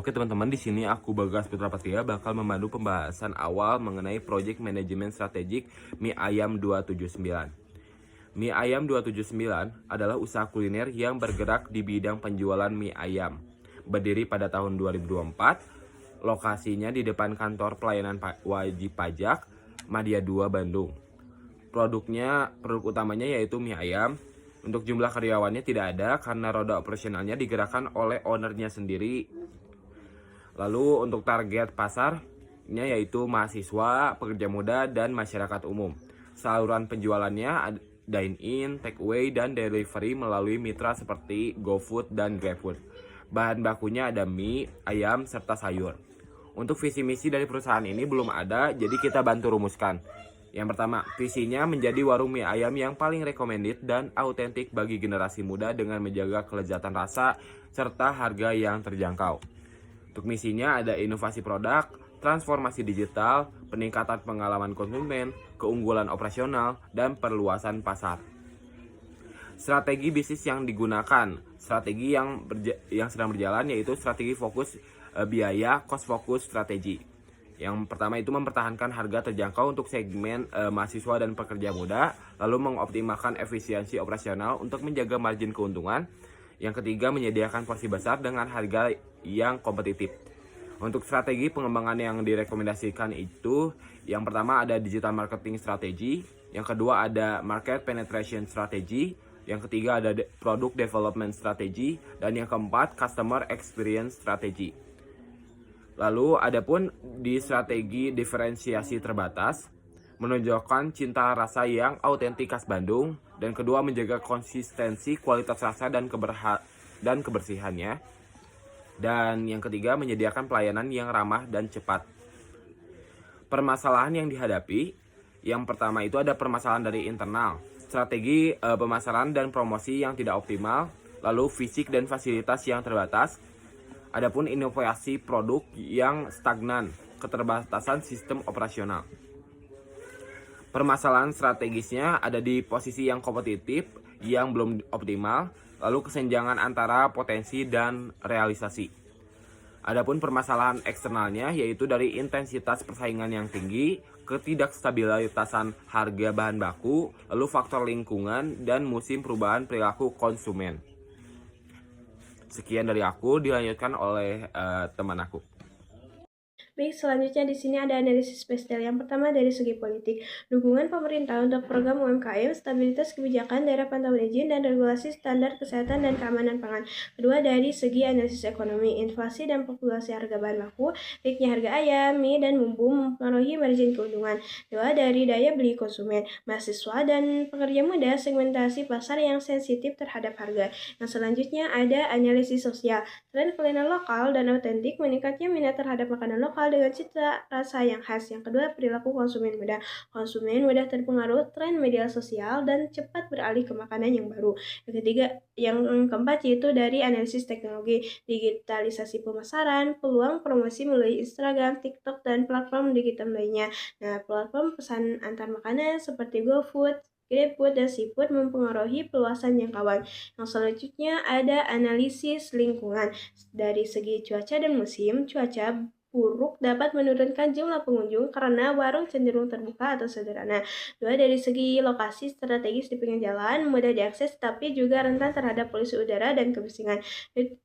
Oke teman-teman, di sini aku Bagas Putra Patria bakal memandu pembahasan awal mengenai Project Management Strategic Mie Ayam 279. Mie Ayam 279 adalah usaha kuliner yang bergerak di bidang penjualan mie ayam. Berdiri pada tahun 2024, lokasinya di depan kantor pelayanan wajib pajak Madya 2 Bandung. Produk utamanya yaitu mie ayam. Untuk jumlah karyawannya tidak ada karena roda operasionalnya digerakkan oleh ownernya sendiri. Lalu untuk target pasarnya yaitu mahasiswa, pekerja muda, dan masyarakat umum. Saluran penjualannya dine-in, take away, dan delivery melalui mitra seperti GoFood dan GrabFood. Bahan bakunya ada mie, ayam, serta sayur. Untuk visi misi dari perusahaan ini belum ada, jadi kita bantu rumuskan. Yang pertama, visinya menjadi warung mie ayam yang paling recommended dan autentik bagi generasi muda dengan menjaga kelezatan rasa serta harga yang terjangkau. Untuk misinya ada inovasi produk, transformasi digital, peningkatan pengalaman konsumen, keunggulan operasional, dan perluasan pasar. Strategi bisnis yang digunakan, strategi yang sedang berjalan yaitu strategi fokus biaya, cost focus strategi. Yang pertama itu mempertahankan harga terjangkau untuk segmen mahasiswa dan pekerja muda, lalu mengoptimalkan efisiensi operasional untuk menjaga margin keuntungan. Yang ketiga, menyediakan porsi besar dengan harga yang kompetitif. Untuk strategi pengembangan yang direkomendasikan itu, yang pertama ada digital marketing strategi, yang kedua ada market penetration strategi, yang ketiga ada product development strategi, dan yang keempat customer experience strategi. Lalu adapun di strategi diferensiasi terbatas, menunjukkan cinta rasa yang autentik khas Bandung, dan kedua menjaga konsistensi kualitas rasa dan kebersihannya, dan yang ketiga menyediakan pelayanan yang ramah dan cepat. Permasalahan yang dihadapi, yang pertama itu ada permasalahan dari internal, strategi pemasaran dan promosi yang tidak optimal, lalu fisik dan fasilitas yang terbatas. Adapun inovasi produk yang stagnan, keterbatasan sistem operasional. Permasalahan strategisnya ada di posisi yang kompetitif, yang belum optimal, lalu kesenjangan antara potensi dan realisasi. Adapun permasalahan eksternalnya yaitu dari intensitas persaingan yang tinggi, ketidakstabilitasan harga bahan baku, lalu faktor lingkungan, dan musim perubahan perilaku konsumen. Sekian dari aku, dilanjutkan oleh teman aku. Baik, selanjutnya di sini ada analisis spesial. Yang pertama dari segi politik, dukungan pemerintah untuk program UMKM, stabilitas kebijakan, daerah pantauan izin, dan regulasi standar kesehatan dan keamanan pangan. Kedua dari segi analisis ekonomi, inflasi dan fluktuasi harga bahan baku, naiknya harga ayam, mie, dan bumbu mempengaruhi margin keuntungan. Kedua dari daya beli konsumen, mahasiswa dan pekerja muda, segmentasi pasar yang sensitif terhadap harga. Yang selanjutnya ada analisis sosial, tren kuliner lokal dan autentik, meningkatnya minat terhadap makanan lokal dengan cita rasa yang khas. Yang kedua, perilaku konsumen muda. Konsumen mudah terpengaruh tren media sosial dan cepat beralih ke makanan yang baru. Yang keempat yaitu dari analisis teknologi, digitalisasi pemasaran, peluang promosi melalui Instagram, TikTok, dan platform digital lainnya. Nah, platform pesan antar makanan seperti GoFood, GrabFood, dan Seafood mempengaruhi peluasan jangkauan. Yang selanjutnya ada analisis lingkungan. Dari segi cuaca dan musim, cuaca buruk dapat menurunkan jumlah pengunjung karena warung cenderung terbuka atau sederhana. Dua, dari segi lokasi strategis di pinggir jalan, mudah diakses tapi juga rentan terhadap polusi udara dan kebersihan.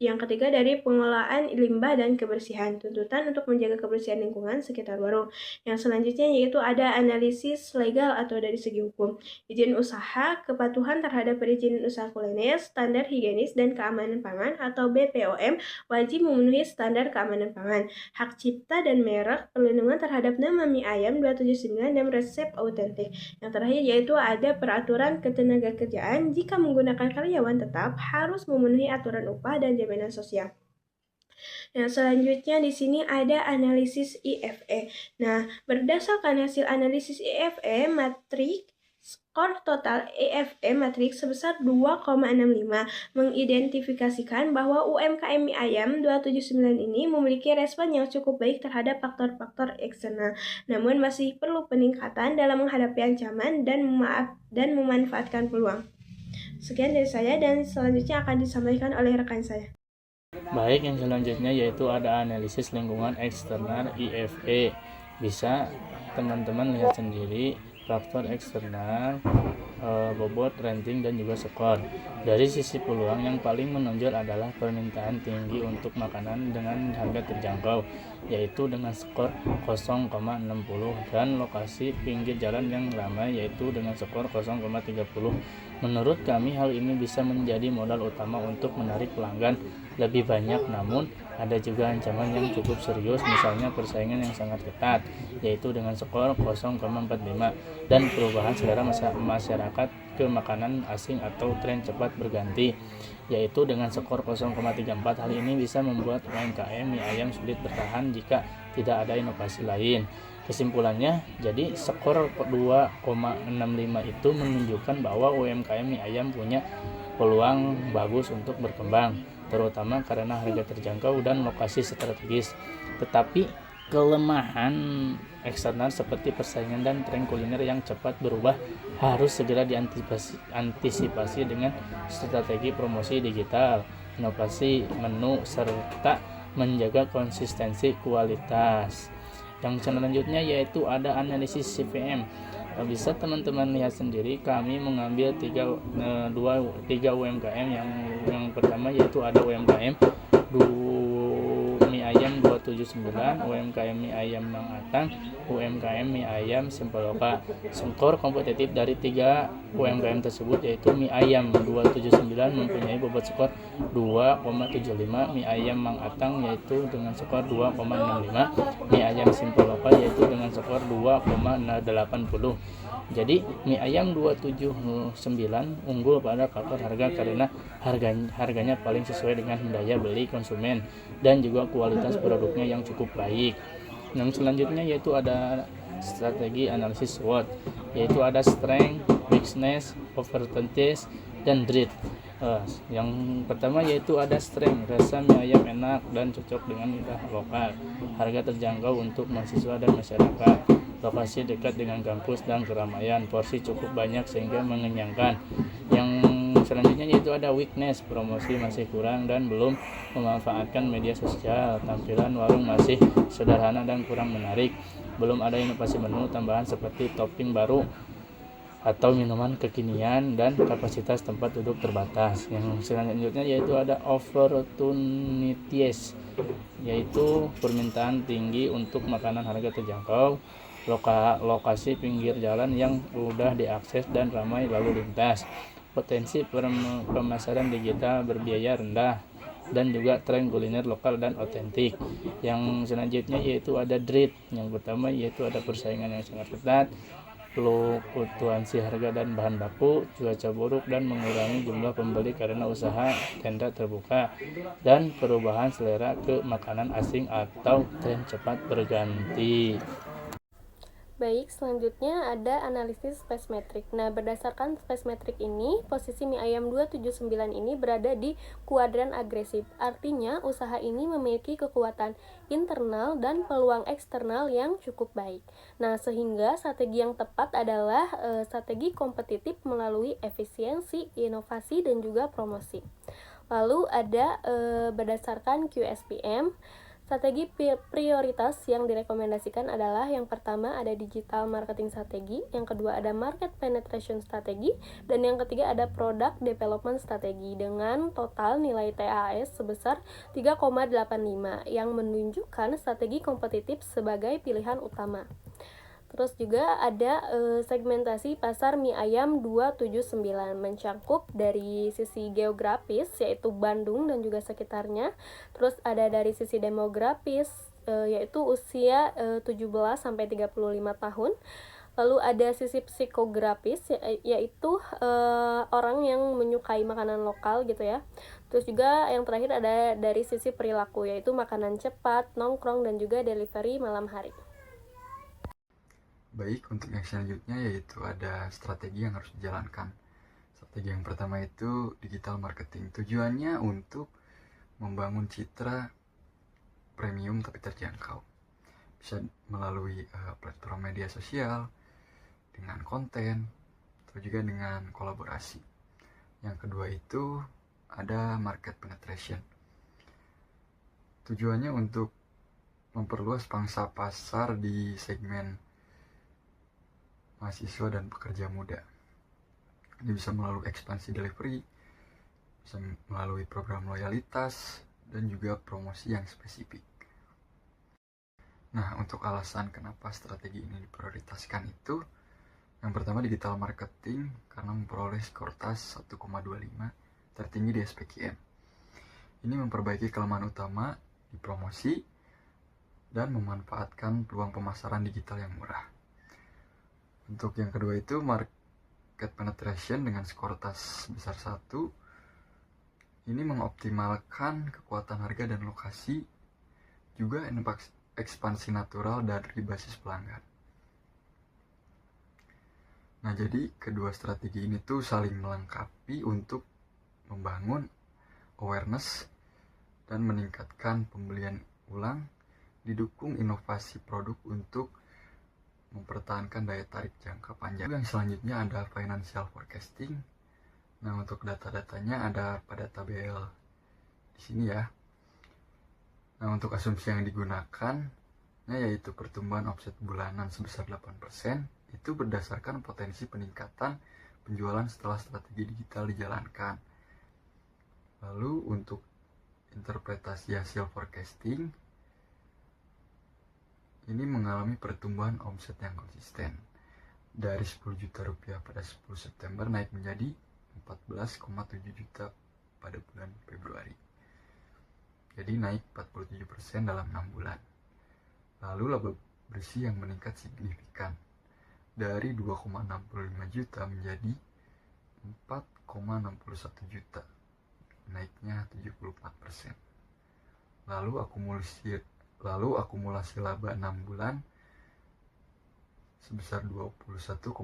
Yang ketiga dari pengelolaan limbah dan kebersihan, tuntutan untuk menjaga kebersihan lingkungan sekitar warung. Yang selanjutnya yaitu ada analisis legal atau dari segi hukum. Izin usaha, kepatuhan terhadap perizinan usaha kuliner, standar higienis dan keamanan pangan atau BPOM, wajib memenuhi standar keamanan pangan. Hak cipta dan merek, perlindungan terhadap nama mie ayam 279 dan resep autentik. Yang terakhir yaitu ada peraturan ketenagakerjaan, jika menggunakan karyawan tetap harus memenuhi aturan upah dan jaminan sosial. Yang selanjutnya di sini ada analisis IFE. Nah, berdasarkan hasil analisis IFE matrik, skor total EFE matriks sebesar 2,65 mengidentifikasikan bahwa UMKM mie ayam 279 ini memiliki respon yang cukup baik terhadap faktor-faktor eksternal, namun masih perlu peningkatan dalam menghadapi ancaman dan memanfaatkan peluang. Sekian dari saya dan selanjutnya akan disampaikan oleh rekan saya. Baik, yang selanjutnya yaitu ada analisis lingkungan eksternal IFE. Bisa teman-teman lihat sendiri faktor eksternal, bobot, rating, dan juga skor. Dari sisi peluang yang paling menonjol adalah permintaan tinggi untuk makanan dengan harga terjangkau, yaitu dengan skor 0,60, dan lokasi pinggir jalan yang ramai yaitu dengan skor 0,30. Menurut kami hal ini bisa menjadi modal utama untuk menarik pelanggan lebih banyak, namun ada juga ancaman yang cukup serius, misalnya persaingan yang sangat ketat yaitu dengan skor 0,45, dan perubahan selera masyarakat ke makanan asing atau tren cepat berganti yaitu dengan skor 0,34. Hal ini bisa membuat UMKM mie ayam sulit bertahan jika tidak ada inovasi lain. Kesimpulannya, jadi skor 2,65 itu menunjukkan bahwa UMKM mie ayam punya peluang bagus untuk berkembang, terutama karena harga terjangkau dan lokasi strategis. Tetapi kelemahan eksternal seperti persaingan dan tren kuliner yang cepat berubah harus segera diantisipasi dengan strategi promosi digital, inovasi menu, serta menjaga konsistensi kualitas. Yang selanjutnya yaitu ada analisis CVM. Bisa teman-teman lihat sendiri, kami mengambil tiga UMKM. Yang pertama yaitu ada UMKM mie ayam 279, UMKM mie ayam Mang Atang, UMKM mie ayam Simpoloka. Skor kompetitif dari tiga UMKM tersebut yaitu mie ayam 279 mempunyai bobot skor 2,75, mie ayam Mang Atang yaitu dengan skor 2,65, mie ayam Simpoloka yaitu dengan skor 2,80. Jadi mie ayam 279 unggul pada faktor harga karena harganya paling sesuai dengan daya beli konsumen dan juga kualitas produknya yang cukup baik. Yang selanjutnya yaitu ada strategi analisis SWOT, yaitu ada strength, weakness, opportunities, dan threat. Yang pertama yaitu ada strength, rasa mie ayam enak dan cocok dengan lidah lokal, harga terjangkau untuk mahasiswa dan masyarakat, lokasi dekat dengan kampus dan keramaian, porsi cukup banyak sehingga mengenyangkan. Yang selanjutnya yaitu ada weakness, promosi masih kurang dan belum memanfaatkan media sosial, tampilan warung masih sederhana dan kurang menarik, belum ada inovasi menu tambahan seperti topping baru atau minuman kekinian, dan kapasitas tempat duduk terbatas. Yang selanjutnya yaitu ada opportunities, yaitu permintaan tinggi untuk makanan harga terjangkau, lokasi pinggir jalan yang mudah diakses dan ramai lalu lintas, potensi pemasaran digital berbiaya rendah, dan juga tren kuliner lokal dan otentik. Yang selanjutnya yaitu ada threat. Yang pertama yaitu ada persaingan yang sangat ketat, fluktuasi harga dan bahan baku, cuaca buruk dan mengurangi jumlah pembeli karena usaha tenda terbuka, dan perubahan selera ke makanan asing atau tren cepat berganti. Baik, selanjutnya ada analisis space metric. Nah, berdasarkan space metric ini, posisi mie ayam 279 ini berada di kuadran agresif. Artinya, usaha ini memiliki kekuatan internal dan peluang eksternal yang cukup baik. Nah, sehingga strategi yang tepat adalah strategi kompetitif melalui efisiensi, inovasi, dan juga promosi. Lalu ada berdasarkan QSPM, strategi prioritas yang direkomendasikan adalah yang pertama ada digital marketing strategi, yang kedua ada market penetration strategi, dan yang ketiga ada product development strategi dengan total nilai TAS sebesar 3,85 yang menunjukkan strategi kompetitif sebagai pilihan utama. Terus juga ada segmentasi pasar mie ayam 279 mencakup dari sisi geografis yaitu Bandung dan juga sekitarnya. Terus ada dari sisi demografis yaitu usia 17 sampai 35 tahun. Lalu ada sisi psikografis yaitu orang yang menyukai makanan lokal gitu ya. Terus juga yang terakhir ada dari sisi perilaku yaitu makanan cepat, nongkrong, dan juga delivery malam hari. Baik, untuk yang selanjutnya yaitu ada strategi yang harus dijalankan. Strategi yang pertama itu digital marketing. Tujuannya untuk membangun citra premium tapi terjangkau. Bisa melalui platform media sosial, dengan konten, atau juga dengan kolaborasi. Yang kedua itu ada market penetration. Tujuannya untuk memperluas pangsa pasar di segmen mahasiswa dan pekerja muda. Ini bisa melalui ekspansi delivery, bisa melalui program loyalitas, dan juga promosi yang spesifik. Nah, untuk alasan kenapa strategi ini diprioritaskan itu, yang pertama digital marketing karena memperoleh skor TAS 1,25 tertinggi di SPKM. Ini memperbaiki kelemahan utama di promosi dan memanfaatkan peluang pemasaran digital yang murah. Untuk yang kedua itu market penetration dengan skor TAS sebesar 1. Ini mengoptimalkan kekuatan harga dan lokasi, juga ekspansi natural dari basis pelanggan. Nah, jadi kedua strategi ini tuh saling melengkapi untuk membangun awareness dan meningkatkan pembelian ulang, didukung inovasi produk untuk mempertahankan daya tarik jangka panjang. Yang selanjutnya ada financial forecasting. Nah, untuk data-datanya ada pada tabel di sini ya. Nah, untuk asumsi yang digunakan yaitu pertumbuhan omset bulanan sebesar 8%, itu berdasarkan potensi peningkatan penjualan setelah strategi digital dijalankan. Lalu untuk interpretasi hasil forecasting, ini mengalami pertumbuhan omset yang konsisten. Dari 10 juta rupiah pada 10 September naik menjadi 14,7 juta pada bulan Februari. Jadi naik 47% dalam 6 bulan. Lalu laba bersih yang meningkat signifikan dari 2,65 juta menjadi 4,61 juta, naiknya 74%. Lalu akumulasi laba 6 bulan sebesar 21,49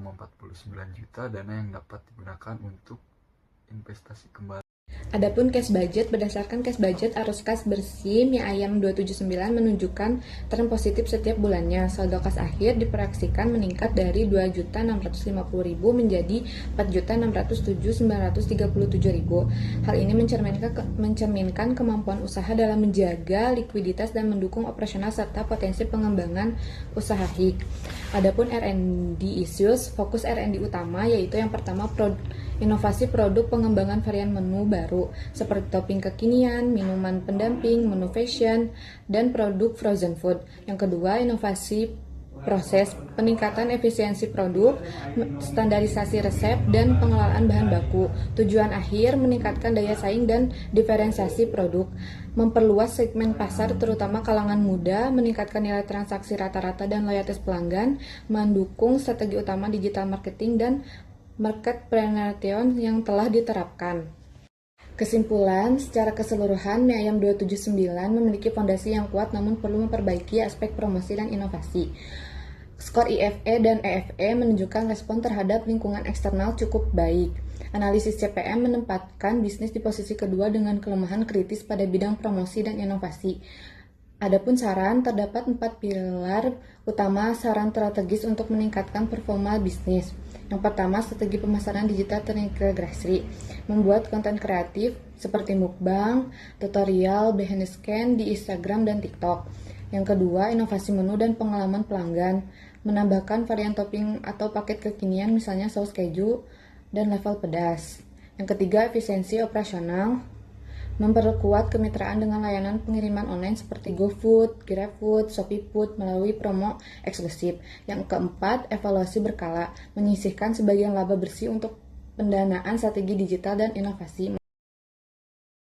juta, dana yang dapat digunakan untuk investasi kembali. Adapun cash budget, berdasarkan cash budget arus kas bersih mie ayam 279 menunjukkan tren positif setiap bulannya. Saldo kas akhir diproyeksikan meningkat dari 2.650.000 menjadi 4.607.937.000. Hal ini mencerminkan kemampuan usaha dalam menjaga likuiditas dan mendukung operasional serta potensi pengembangan usaha HIK. Adapun R&D issues, fokus R&D utama yaitu yang pertama inovasi produk pengembangan varian menu baru seperti topping kekinian, minuman pendamping, menu fashion, dan produk frozen food. Yang kedua, inovasi proses, peningkatan efisiensi produk, standarisasi resep, dan pengelolaan bahan baku. Tujuan akhir meningkatkan daya saing dan diferensiasi produk, memperluas segmen pasar terutama kalangan muda, meningkatkan nilai transaksi rata-rata dan loyalitas pelanggan, mendukung strategi utama digital marketing dan market penetration yang telah diterapkan. Kesimpulan, secara keseluruhan, mie ayam 279 memiliki fondasi yang kuat namun perlu memperbaiki aspek promosi dan inovasi. Skor IFE dan EFE menunjukkan respon terhadap lingkungan eksternal cukup baik. Analisis CPM menempatkan bisnis di posisi kedua dengan kelemahan kritis pada bidang promosi dan inovasi. Adapun saran, terdapat 4 pilar utama saran strategis untuk meningkatkan performa bisnis. Yang pertama, strategi pemasaran digital terintegrasi, membuat konten kreatif seperti mukbang, tutorial, behind the scan di Instagram dan TikTok. Yang kedua, inovasi menu dan pengalaman pelanggan, menambahkan varian topping atau paket kekinian misalnya saus keju dan level pedas. Yang ketiga, efisiensi operasional, memperkuat kemitraan dengan layanan pengiriman online seperti GoFood, GrabFood, ShopeeFood melalui promo eksklusif. Yang keempat, evaluasi berkala, menyisihkan sebagian laba bersih untuk pendanaan strategi digital dan inovasi.